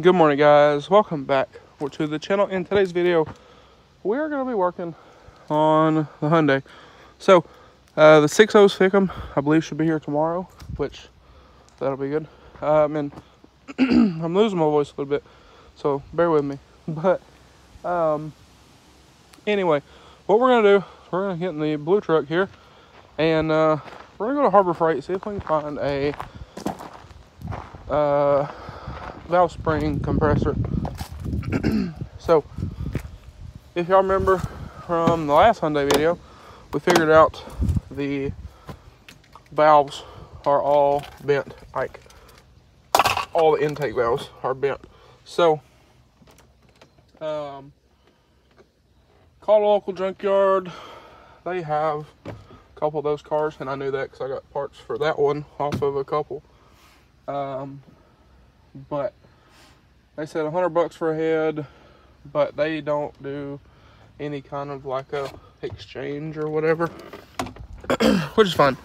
Good morning, guys. Welcome back to the channel. In today's video, we are going to be working on the Hyundai. So, the 6.0's Fickum, I believe, should be here tomorrow, which that'll be good. And I'm losing my voice a little bit, so bear with me. But anyway, what we're going to do, we're going to get in the blue truck here, and we're going to go to Harbor Freight, see if we can find a valve spring compressor. So if y'all remember from the last Hyundai video, we figured out the valves are all bent, like all the intake valves are bent. So called a local junkyard. They have a couple of those cars, and I knew that because I got parts for that one off of a couple. But they said $100 for a head, but they don't do any kind of like a exchange or whatever, which is fine.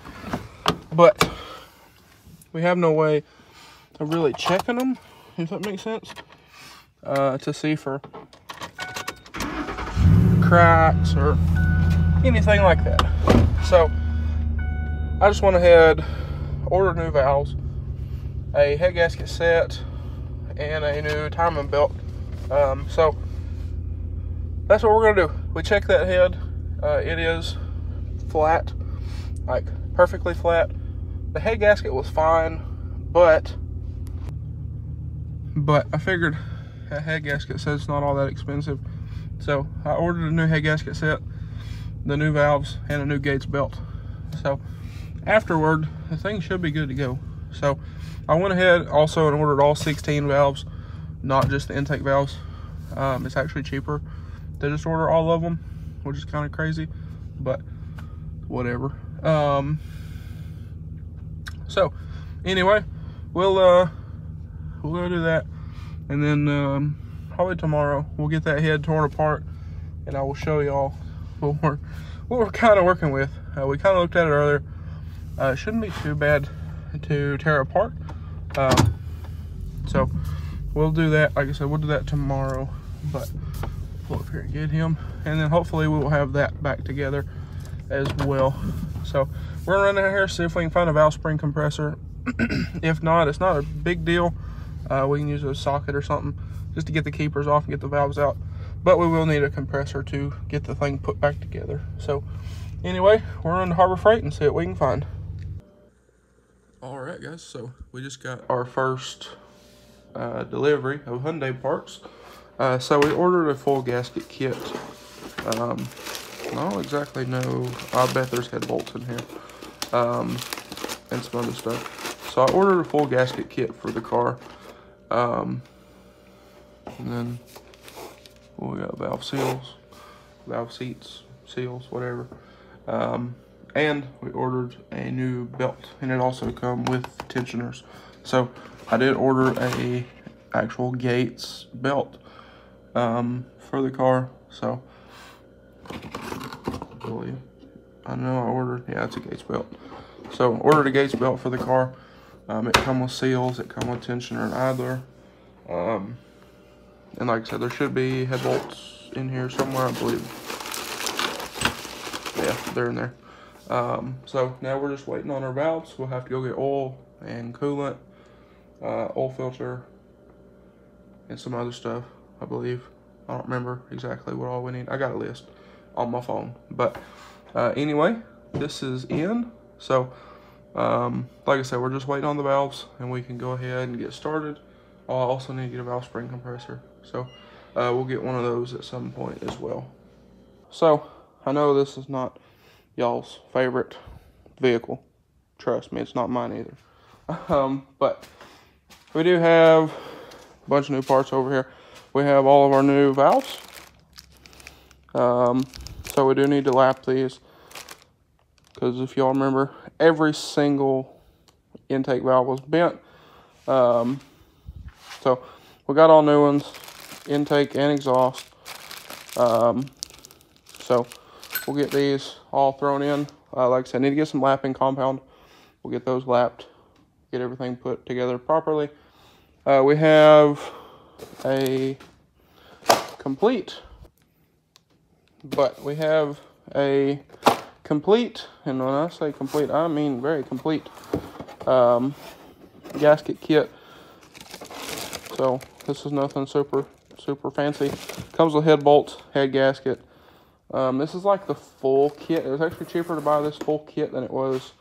But we have no way of really checking them, if that makes sense, to see for cracks or anything like that. So I just went ahead, ordered new valves, a head gasket set, and a new timing belt. So that's what we're gonna do. We checked that head. It is flat, like perfectly flat. The head gasket was fine, but I figured a head gasket set's not all that expensive. So I ordered a new head gasket set, the new valves, and a new Gates belt. So afterward, the thing should be good to go. So I went ahead also and ordered all 16 valves, not just the intake valves. It's actually cheaper to just order all of them, which is kind of crazy, but whatever. So anyway, we'll go do that, and then probably tomorrow we'll get that head torn apart, and I will show y'all what we're kind of working with. We kind of looked at it earlier. It shouldn't be too bad to tear apart. So we'll do that. Like I said, we'll do that tomorrow, but pull up here and get him, and then hopefully we will have that back together as well. So we're gonna run out here, see if we can find a valve spring compressor. If not, it's not a big deal. We can use a socket or something just to get the keepers off and get the valves out, but we will need a compressor to get the thing put back together. So anyway, we're on to Harbor Freight and see what we can find. All right, guys, so we just got our first delivery of Hyundai parts. So we ordered a full gasket kit. I don't exactly know. I bet there's head bolts in here, and some other stuff. So I ordered a full gasket kit for the car. And then we got valve seals, valve seats, seals, whatever. And we ordered a new belt, and it also come with tensioners. So I did order a actual Gates belt for the car. So I know I ordered, yeah, it's a Gates belt. So ordered a Gates belt for the car. It come with seals, it come with tensioner and idler. And like I said, there should be head bolts in here somewhere, I believe. Yeah, they're in there. So now we're just waiting on our valves. We'll have to go get oil and coolant, oil filter, and some other stuff, I believe. I don't remember exactly what all we need. I got a list on my phone. But anyway, this is in. So like I said, we're just waiting on the valves, and we can go ahead and get started. I also need to get a valve spring compressor. So we'll get one of those at some point as well. So I know this is not y'all's favorite vehicle. Trust me, it's not mine either. But we do have a bunch of new parts over here. We have all of our new valves. So we do need to lap these, because if y'all remember, every single intake valve was bent. So we got all new ones, intake and exhaust. So we'll get these all thrown in. Like I said, I need to get some lapping compound. We'll get those lapped, get everything put together properly. We have a complete, but we have a complete, and when I say complete, I mean very complete gasket kit. So this is nothing super fancy. Comes with head bolts, head gasket. This is like the full kit. It was actually cheaper to buy this full kit than it was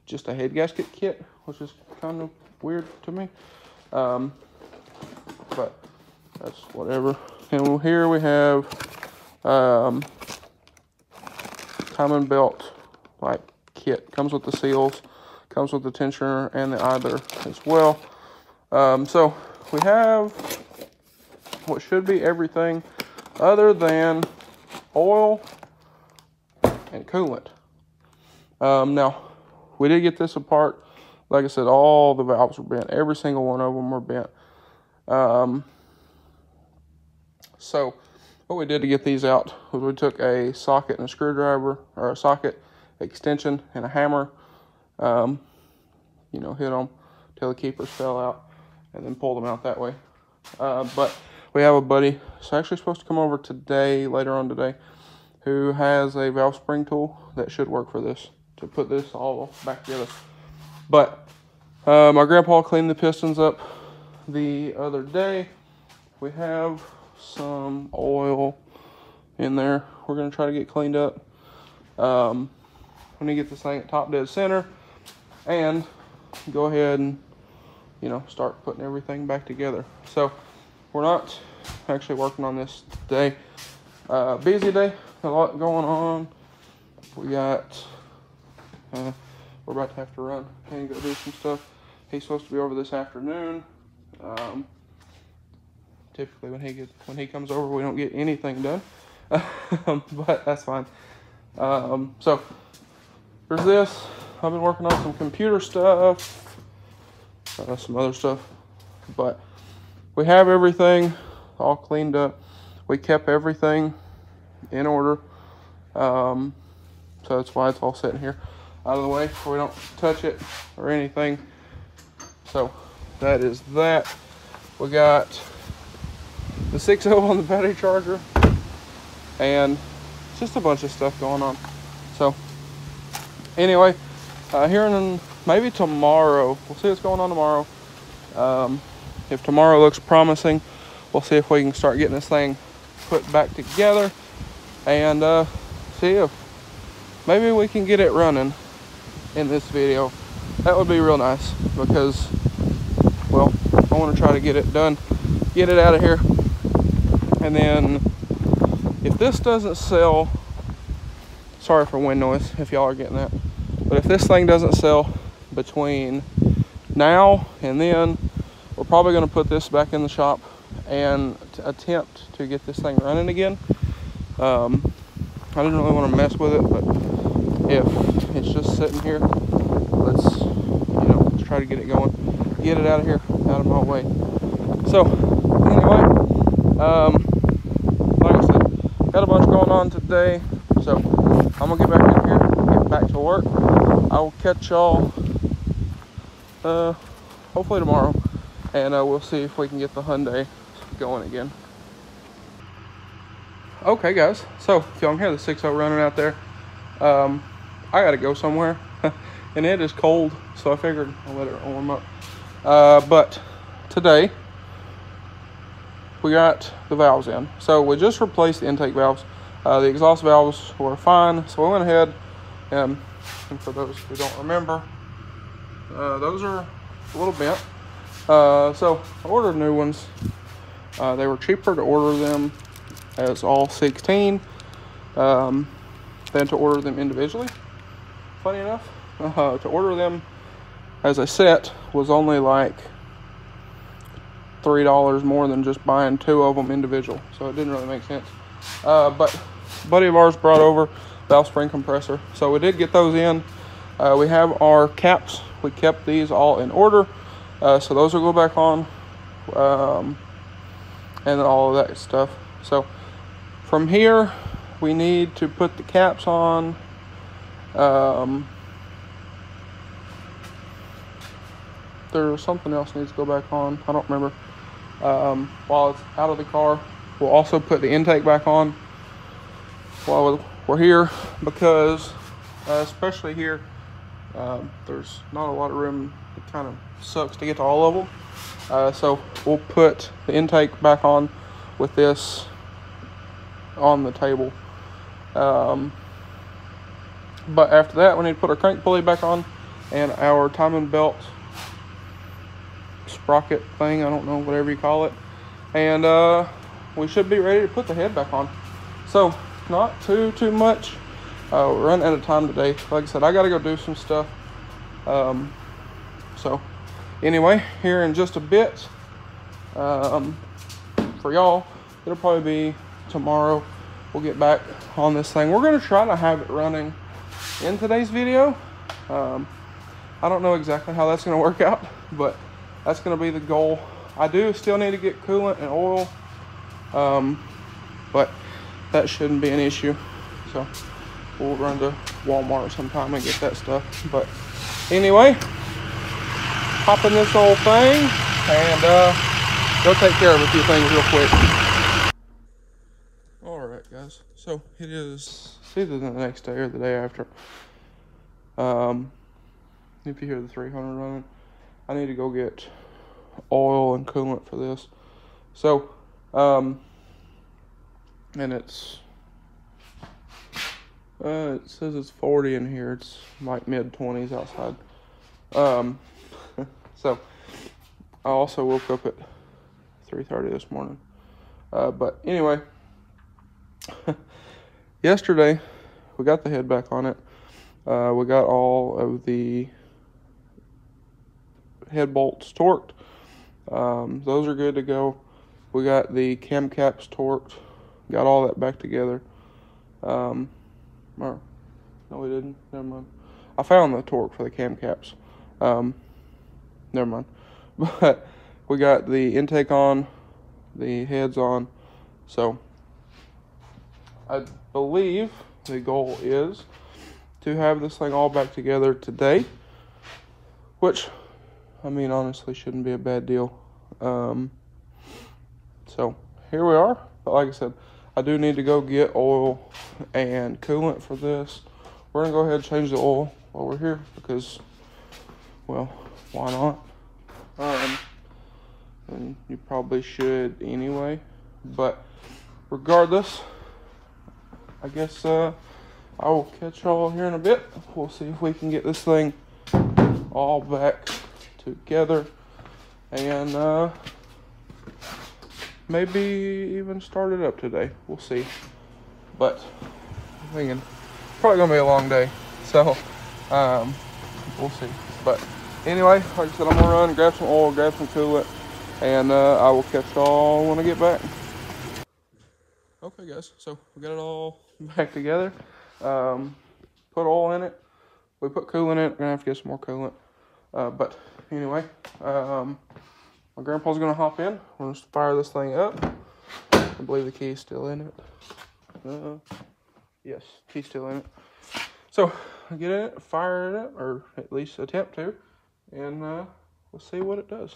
just a head gasket kit, which is kind of weird to me. But that's whatever. And here we have timing belt like kit. Comes with the seals, comes with the tensioner and the idler as well. So we have what should be everything other than oil and coolant. Now we did get this apart. Like I said, all the valves were bent. Every single one of them were bent. So what we did to get these out was we took a socket and a screwdriver, or a socket extension and a hammer, you know, hit them till the keepers fell out and then pulled them out that way. But we have a buddy, it's actually supposed to come over today, later on today, who has a valve spring tool that should work for this, to put this all back together. But my grandpa cleaned the pistons up the other day. We have some oil in there. We're going to try to get cleaned up. We need to get this thing at top dead center and go ahead and, you know, start putting everything back together. So we're not actually working on this today. Busy day, a lot going on. We got, we're about to have to run and go do some stuff. He's supposed to be over this afternoon. Typically when he comes over, we don't get anything done, but that's fine. So there's this. I've been working on some computer stuff, some other stuff, but we have everything all cleaned up. We kept everything in order, so that's why it's all sitting here out of the way so we don't touch it or anything. So that is that. We got the 6.0 on the battery charger, and just a bunch of stuff going on. So anyway, here in maybe tomorrow, we'll see what's going on tomorrow. If tomorrow looks promising, we'll see if we can start getting this thing put back together and see if maybe we can get it running in this video. That would be real nice, because, well, I want to try to get it done, get it out of here. And then if this doesn't sell, sorry for wind noise if y'all are getting that, but if this thing doesn't sell between now and then, we're probably going to put this back in the shop and attempt to get this thing running again. I didn't really want to mess with it, but if it's just sitting here, let's try to get it going, get it out of here, out of my way. So anyway, like I said, got a bunch going on today, so I'm gonna get back in here, get back to work. I will catch y'all hopefully tomorrow, and we'll see if we can get the Hyundai going again. Okay guys, so if y'all can hear the 6.0 running out there, I gotta go somewhere and it is cold, so I figured I'll let it warm up. But today we got the valves in. So we just replaced the intake valves. The exhaust valves were fine, so we went ahead and for those who don't remember, those are a little bent. So I ordered new ones. They were cheaper to order them as all 16 than to order them individually. Funny enough, to order them as a set was only like $3 more than just buying 2 of them individual, so it didn't really make sense. But a buddy of ours brought over valve spring compressor, so we did get those in. We have our caps. We kept these all in order, so those will go back on, and all of that stuff. So from here we need to put the caps on. There's something else needs to go back on, I don't remember. while it's out of the car. We'll also put the intake back on while we're here, because especially here, there's not a lot of room. It kind of sucks to get to all of them. So we'll put the intake back on with this on the table. But after that, we need to put our crank pulley back on and our timing belt sprocket thing, I don't know, whatever you call it. And we should be ready to put the head back on. So not too much. We're running out of time today. Like I said, I gotta go do some stuff. So anyway, here in just a bit, for y'all, it'll probably be tomorrow. We'll get back on this thing. We're gonna try to have it running in today's video. I don't know exactly how that's gonna work out, but that's gonna be the goal. I do still need to get coolant and oil, but that shouldn't be an issue. So we'll run to Walmart sometime and get that stuff. But anyway, hop in this old thing and go take care of a few things real quick. All right, guys. So it is either the next day or the day after. If you hear the 300 running, I need to go get oil and coolant for this. So, and it says it's 40 in here. It's like mid-20s outside. So I also woke up at 3:30 this morning. But anyway, yesterday we got the head back on it. We got all of the head bolts torqued. Those are good to go. We got the cam caps torqued. Got all that back together. Or, no, we didn't. Never mind. I found the torque for the cam caps. Never mind. But we got the intake on, the heads on. So I believe the goal is to have this thing all back together today, which, I mean, honestly shouldn't be a bad deal. So here we are. But like I said, I do need to go get oil and coolant for this. We're gonna go ahead and change the oil while we're here because, well, why not? And you probably should anyway. But regardless, I guess I will catch y'all here in a bit. We'll see if we can get this thing all back together and maybe even start it up today. We'll see. But I'm thinking probably gonna be a long day, so we'll see. But anyway, like I said, I'm gonna run, grab some oil, grab some coolant, and I will catch y'all when I get back. Okay guys, so we got it all back together. Put oil in it. We put coolant in it. We're gonna have to get some more coolant. But anyway, my grandpa's gonna hop in. We're gonna fire this thing up. I believe the key's still in it. Yes, key's still in it. So I'll get in it, fire it up, or at least attempt to, and we'll see what it does.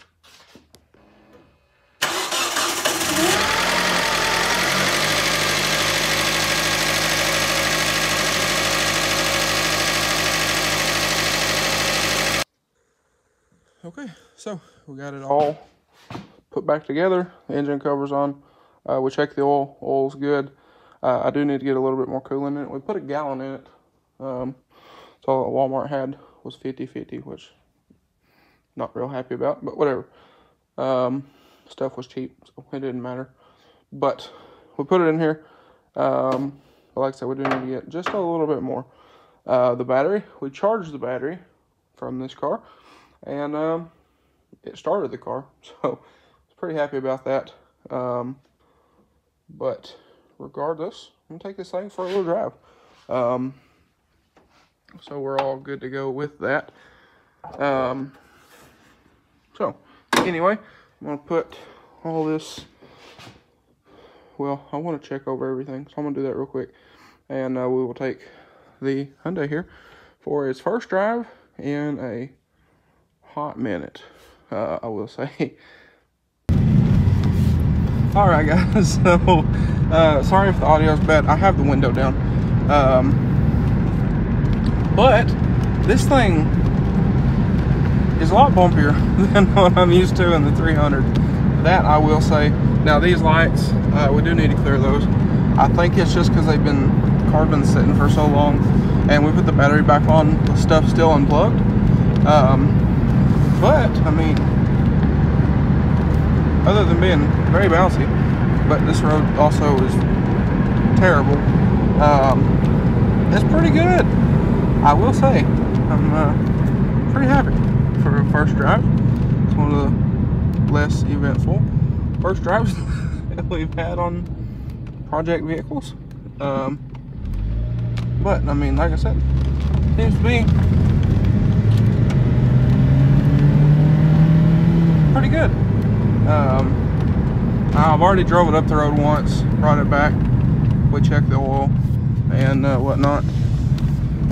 Okay, so we got it all put back together. The engine cover's on. We checked the oil. Oil's good. I do need to get a little bit more coolant in it. We put a gallon in it. So all that Walmart had was 50/50, which not real happy about, but whatever. Stuff was cheap, so it didn't matter. But we put it in here. But like I said, we do need to get just a little bit more. The battery, we charged the battery from this car, and it started the car, so I was pretty happy about that. But regardless, I'm gonna take this thing for a little drive. So we're all good to go with that. So anyway, I'm gonna put all this, well, I want to check over everything, so I'm gonna do that real quick, and we will take the Hyundai here for its first drive in a hot minute, I will say. All right, guys. So, sorry if the audio's bad. I have the window down. But this thing is a lot bumpier than what I'm used to in the 300. That I will say. Now these lights, we do need to clear those. I think it's just because they've been carbon sitting for so long, and we put the battery back on with stuff still unplugged. But I mean, other than being very bouncy, but this road also is terrible. It's pretty good, I will say. I'm pretty happy for a first drive. It's one of the less eventful first drives that we've had on project vehicles. But I mean, like I said, seems to be pretty good. I've already drove it up the road once, brought it back, we checked the oil and whatnot,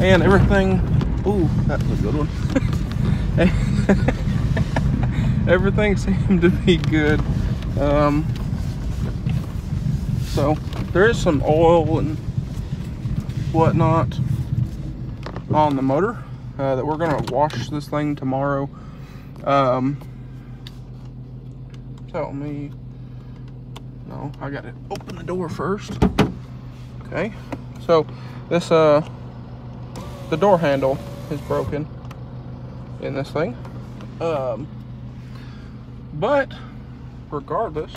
and everything. Ooh, that was a good one. Everything seemed to be good. So there is some oil and whatnot on the motor that we're gonna wash this thing tomorrow. Tell me, no, I gotta open the door first. Okay, so this the door handle is broken in this thing, but regardless,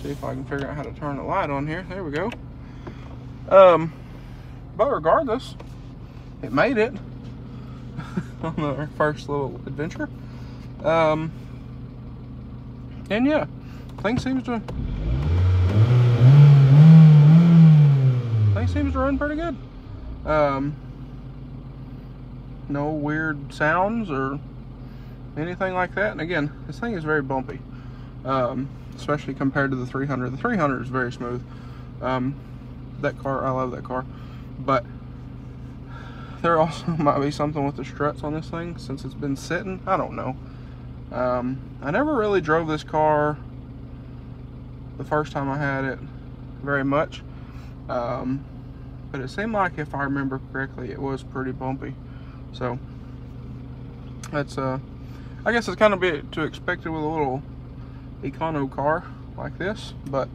see if I can figure out how to turn the light on here. There we go. But regardless, it made it on our first little adventure. And yeah, thing seems to run pretty good. No weird sounds or anything like that. And again, this thing is very bumpy, especially compared to the 300. The 300 is very smooth. That car, I love that car, but there also might be something with the struts on this thing since it's been sitting. I don't know. I never really drove this car the first time I had it very much, but it seemed like, if I remember correctly, it was pretty bumpy. So that's I guess it's kind of be to expect it with a little econo car like this. But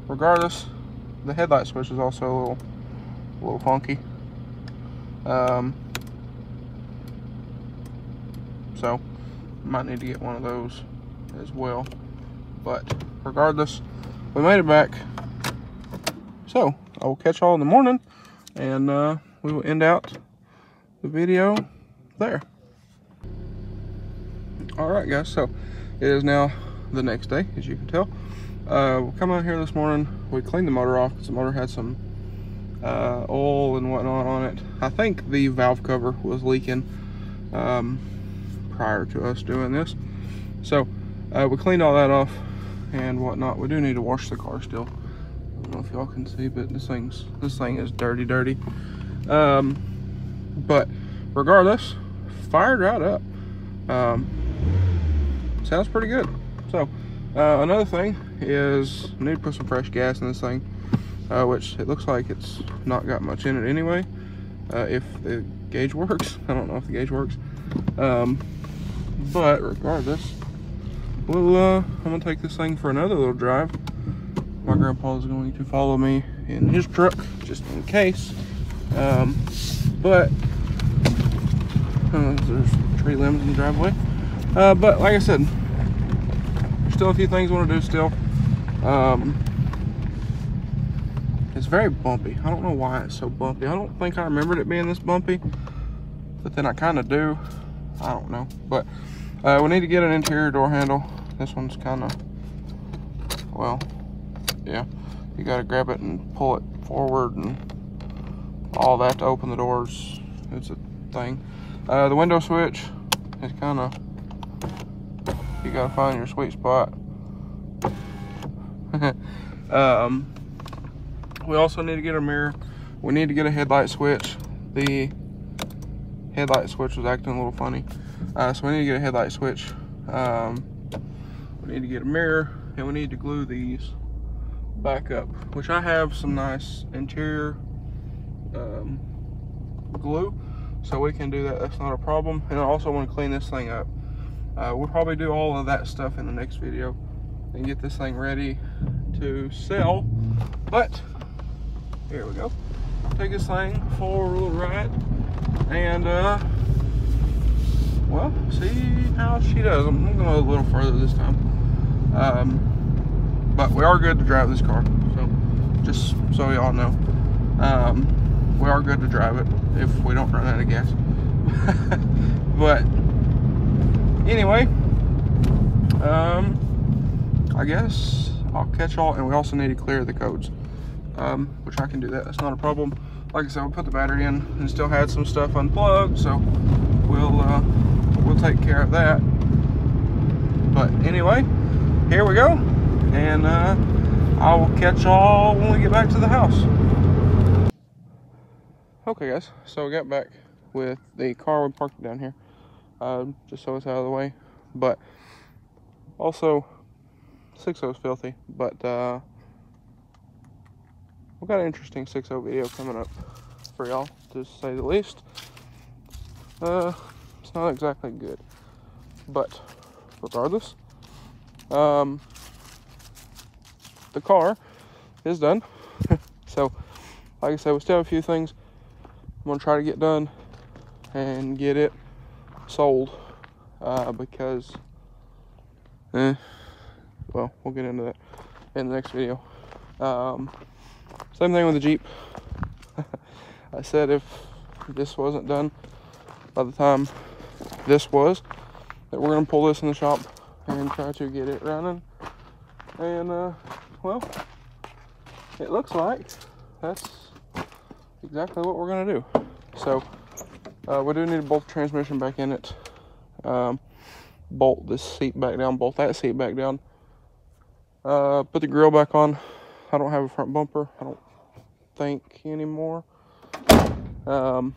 regardless, the headlight switch is also a little funky. So might need to get one of those as well. But regardless, we made it back. So I will catch y'all in the morning, and we will end out the video there. All right, guys, so it is now the next day, as you can tell. We come out here this morning, we cleaned the motor off because the motor had some oil and whatnot on it. I think the valve cover was leaking prior to us doing this. So we cleaned all that off and whatnot. We do need to wash the car still. I don't know if y'all can see, but this thing is dirty. But regardless, fired right up. Sounds pretty good. So another thing is I need to put some fresh gas in this thing, which it looks like it's not got much in it anyway, if the gauge works. I don't know if the gauge works, but regardless, we'll I'm gonna take this thing for another little drive. My grandpa is going to follow me in his truck just in case, but there's tree limbs in the driveway. But like I said, there's still a few things I want to do still. It's very bumpy. I don't know why it's so bumpy. I don't think I remembered it being this bumpy, but then I kind of do. I don't know. But we need to get an interior door handle. This one's kind of, well, yeah. You got to grab it and pull it forward and all that to open the doors. It's a thing. The window switch is kind of, you got to find your sweet spot. We also need to get a mirror. We need to get a headlight switch. The headlight switch was acting a little funny, so we need to get a headlight switch. We need to get a mirror, and we need to glue these back up, which I have some nice interior glue, so we can do that. That's not a problem. And I also want to clean this thing up. We'll probably do all of that stuff in the next video and get this thing ready to sell. But here we go. Take this thing for a little ride and well, see how she does. I'm going to go a little further this time. But we are good to drive this car, so just so y'all know, we are good to drive it if we don't run out of gas. But anyway, I guess I'll catch y'all, and we also need to clear the codes, which I can do that. That's not a problem. Like I said, we'll put the battery in and still had some stuff unplugged, so we'll take care of that. But anyway, here we go, and I will catch y'all when we get back to the house. Okay guys, so we got back with the car. We parked it down here, just so it's out of the way. But also, 6.0 is filthy, but we've got an interesting 6.0 video coming up for y'all, to say the least. It's not exactly good, but regardless, the car is done. So like I said, we still have a few things I'm gonna try to get done and get it sold, because well, we'll get into that in the next video. Same thing with the Jeep. I said if this wasn't done by the time this was, that we're gonna pull this in the shop and try to get it running. And well, it looks like that's exactly what we're gonna do. So we do need to bolt the transmission back in it, bolt this seat back down, bolt that seat back down, put the grill back on. I don't have a front bumper, I don't think anymore. But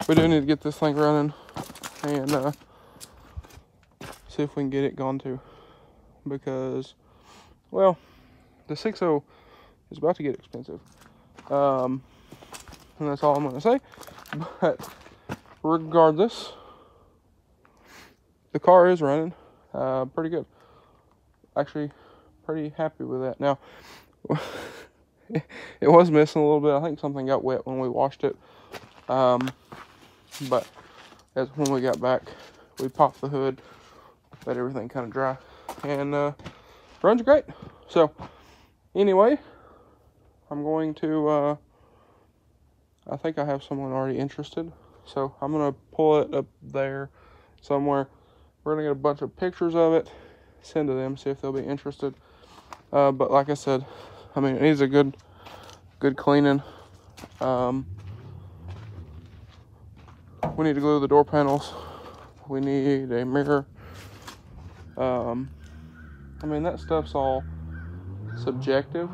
we do need to get this thing running and see if we can get it gone too, because, well, the 6.0 is about to get expensive, and that's all I'm going to say. But regardless, the car is running pretty good. Actually, pretty happy with that. Now, it was missing a little bit. I think something got wet when we washed it, but as when we got back, we popped the hood, let everything kind of dry, and runs great. So anyway, I'm going to I think I have someone already interested, so I'm gonna pull it up there somewhere. We're gonna get a bunch of pictures of it, send to them, see if they'll be interested. But like I said, I mean, it needs a good cleaning. We need to glue the door panels. We need a mirror. I mean, that stuff's all subjective.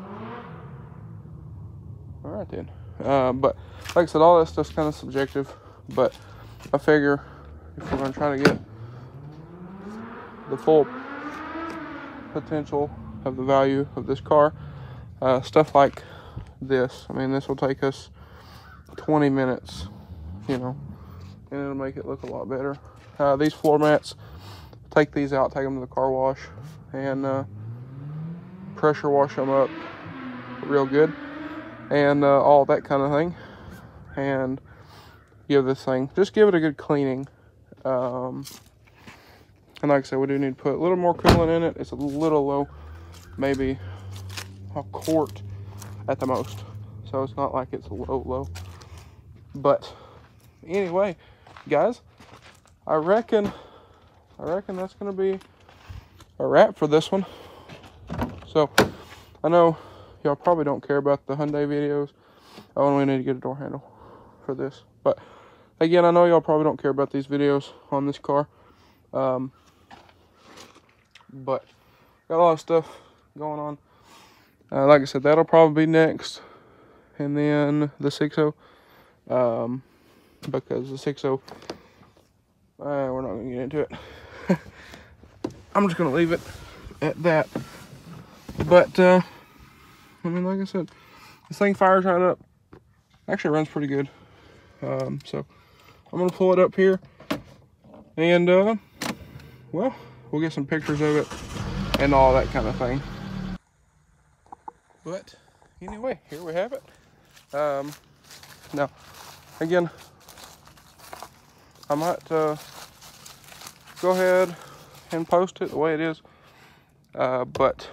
All right then. But like I said, all that stuff's kind of subjective. But I figure if we're gonna try to get the full potential of the value of this car, stuff like this, I mean, this will take us 20 minutes, you know, and it'll make it look a lot better. These floor mats, take these out, take them to the car wash, and pressure wash them up real good, and all that kind of thing, and give this thing, just give it a good cleaning. And like I said, we do need to put a little more coolant in it. It's a little low, maybe a quart at the most, so it's not like it's low. But anyway, guys, I reckon that's gonna be a wrap for this one. So I know y'all probably don't care about the Hyundai videos. I only need to get a door handle for this, but again, I know y'all probably don't care about these videos on this car. But got a lot of stuff going on. Like I said, that'll probably be next, and then the 6.0, because the 6.0, we're not gonna get into it. I'm just gonna leave it at that. But I mean, like I said, this thing fires right up. Actually runs pretty good. So I'm gonna pull it up here, and well, we'll get some pictures of it and all that kind of thing. But anyway, here we have it. Now, again, I might go ahead and post it the way it is. But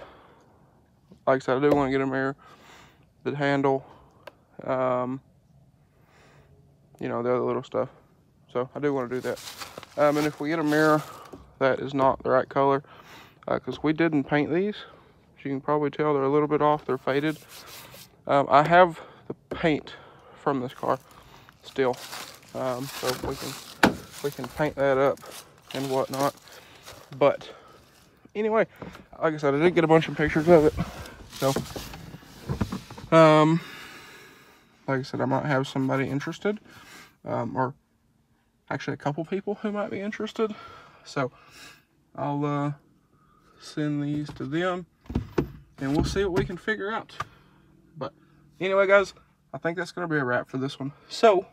like I said, I do want to get a mirror that handle, you know, the other little stuff. So I do want to do that. And if we get a mirror that is not the right color, because we didn't paint these, as you can probably tell, they're a little bit off, they're faded. I have the paint from this car still, so we can paint that up and whatnot. But anyway, like I said, I did get a bunch of pictures of it. So like I said, I might have somebody interested, or actually a couple people who might be interested. So I'll send these to them and we'll see what we can figure out. But anyway, guys, I think that's going to be a wrap for this one. So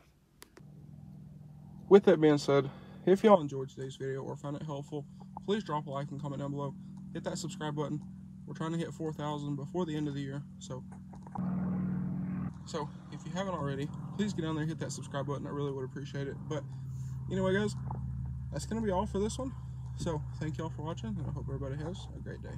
with that being said, if y'all enjoyed today's video or found it helpful, please drop a like and comment down below. Hit that subscribe button. We're trying to hit 4,000 before the end of the year. So if you haven't already, please get down there and hit that subscribe button. I really would appreciate it. But anyway, guys, that's going to be all for this one. So thank y'all for watching, and I hope everybody has a great day.